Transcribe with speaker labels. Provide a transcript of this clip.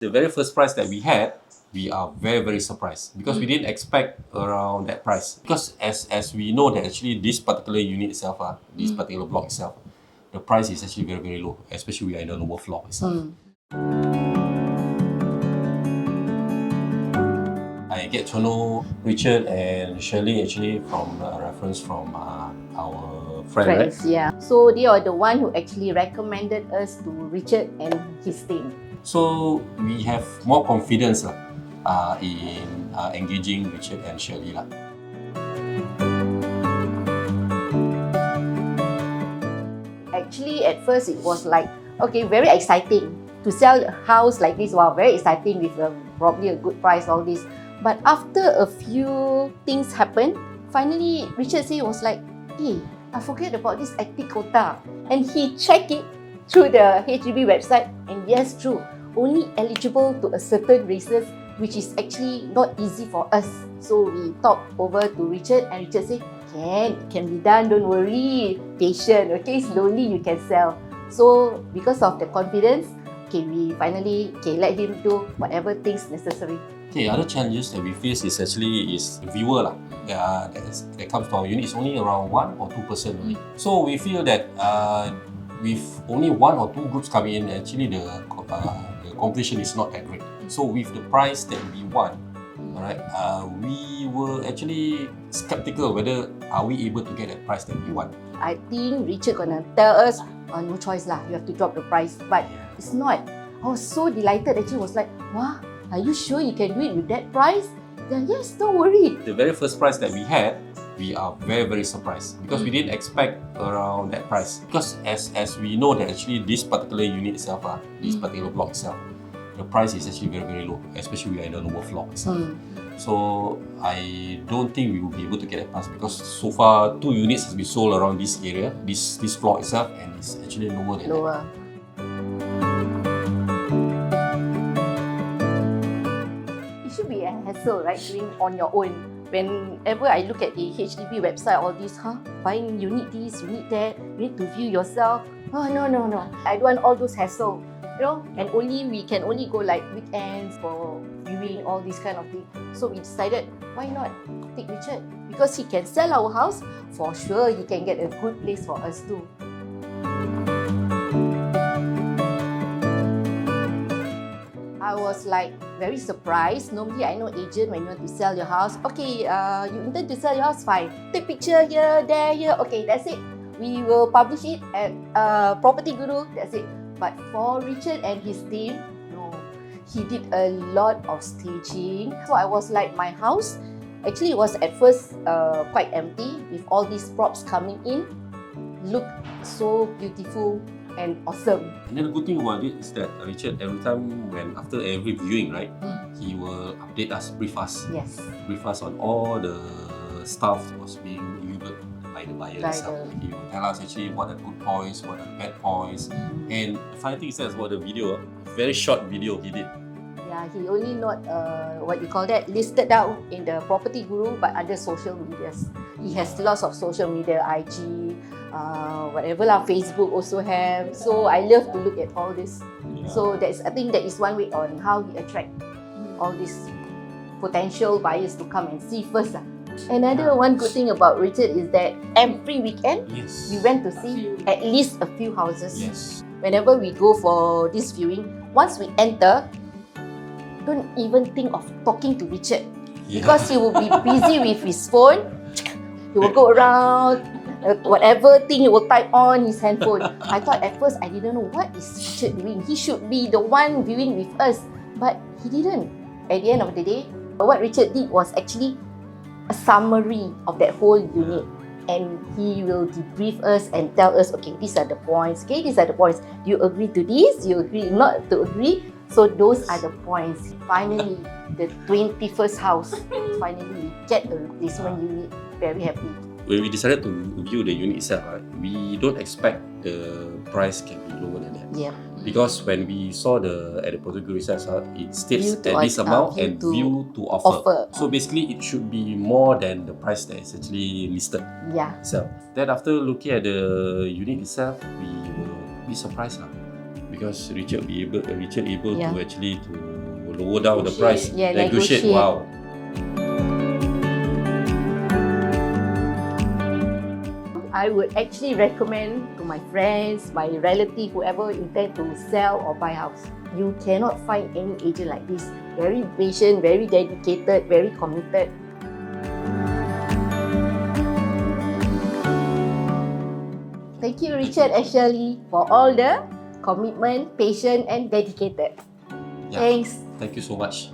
Speaker 1: The very first price that we had, we are very surprised because we didn't expect around that price. Because as we know that actually this particular unit itself, this particular block itself, the price is actually very low, especially we are in the lower floor itself. I get to know Richard and Shirley actually from reference from our friend,
Speaker 2: Friends, yeah. So they are the one who actually recommended us to Richard and his team.
Speaker 1: So we have more confidence in engaging Richard and Shirley.
Speaker 2: Actually, at first it was like, okay, very exciting to sell a house like this. Wow, very exciting with probably a good price, all this. But after a few things happened, finally Richard said was like, hey, I forget about this active quota. And he checked it through the HDB website, and yes, true, only eligible to a certain races, which is actually not easy for us. So we talked over to Richard, and Richard said, it can be done, don't worry, patient, okay, slowly you can sell. So because of the confidence, okay, we finally let him do whatever things necessary.
Speaker 1: Okay, other challenges that we face is actually viewer that comes to our unit is only around 1 or 2% only. So we feel that with only 1 or 2 groups coming in, actually the completion is not that great. So with the price that we want, alright, we were actually skeptical whether are we able to get that price that we want.
Speaker 2: I think Richard gonna tell us, no choice lah, you have to drop the price. But it's not. I was so delighted. Actually, was like, wow, are you sure you can do it with that price? Then yes, don't worry.
Speaker 1: The very first price that we had, we are very surprised because we didn't expect around that price. Because as we know that actually this particular unit itself, this particular block itself, the price is actually very low, especially we are in the lower floor itself. So I don't think we will be able to get that price because so far 2 units has been sold around this area, this floor itself, and it's actually lower than that.
Speaker 2: It should be a hassle, right? Doing on your own. Whenever I look at the HDB website, all this, buying, you need this, you need that, you need to view yourself. Oh, no. I don't want all those hassle. You know, and we can only go like weekends for viewing, all these kind of things. So we decided, why not take Richard? Because he can sell our house, for sure he can get a good place for us too. I was like very surprised. Normally I know agent, when you want to sell your house, okay, you intend to sell your house, fine. Take picture here, there, here, okay, that's it. We will publish it at Property Guru, that's it. But for Richard and his team, no. He did a lot of staging. So I was like, my house, actually it was at first quite empty with all these props coming in. Looked so beautiful and awesome.
Speaker 1: And then the good thing about it is that Richard, every time after every viewing, right, he will update us, brief us.
Speaker 2: Yes.
Speaker 1: Brief us on all the stuff that was being delivered by the buyer itself. He will tell us actually what are the good points, what are the bad points. And the funny thing is about the video, very short video he did.
Speaker 2: Yeah, he only not listed out in the Property Guru, but other social medias. He has lots of social media, IG, whatever lah, Facebook also have. So I love to look at all this. So I think that is one way on how he attract all these potential buyers to come and see first lah. Another one good thing about Richard is that every weekend we went to see at least a few houses.
Speaker 1: Yes.
Speaker 2: Whenever we go for this viewing, once we enter, don't even think of talking to Richard because he will be busy with his phone. He will go around, whatever thing he will type on his handphone. I thought at first, I didn't know what is Richard doing. He should be the one viewing with us, but he didn't. At the end of the day, what Richard did was actually a summary of that whole unit, and he will debrief us and tell us, okay, these are the points, do you agree to this, you agree not to agree, so those are the points. Finally, the 21st house, finally we get a replacement unit. Very happy.
Speaker 1: When we decided to view the unit itself, we don't expect the price can be lower than that.
Speaker 2: Yeah.
Speaker 1: Because when we saw at the Property Guru itself, it states at this amount and view to offer. So basically, it should be more than the price that is actually listed.
Speaker 2: Yeah.
Speaker 1: So then after looking at the unit itself, we were a bit surprised Because Richard able
Speaker 2: Yeah.
Speaker 1: to actually to lower down the price,
Speaker 2: Yeah,
Speaker 1: negotiate.
Speaker 2: negotiate.
Speaker 1: Wow.
Speaker 2: I would actually recommend to my friends, my relative, whoever intend to sell or buy house. You cannot find any agent like this. Very patient, very dedicated, very committed. Thank you, Richard and Shirley, for all the commitment, patient, and dedicated.
Speaker 1: Yeah.
Speaker 2: Thanks.
Speaker 1: Thank you so much.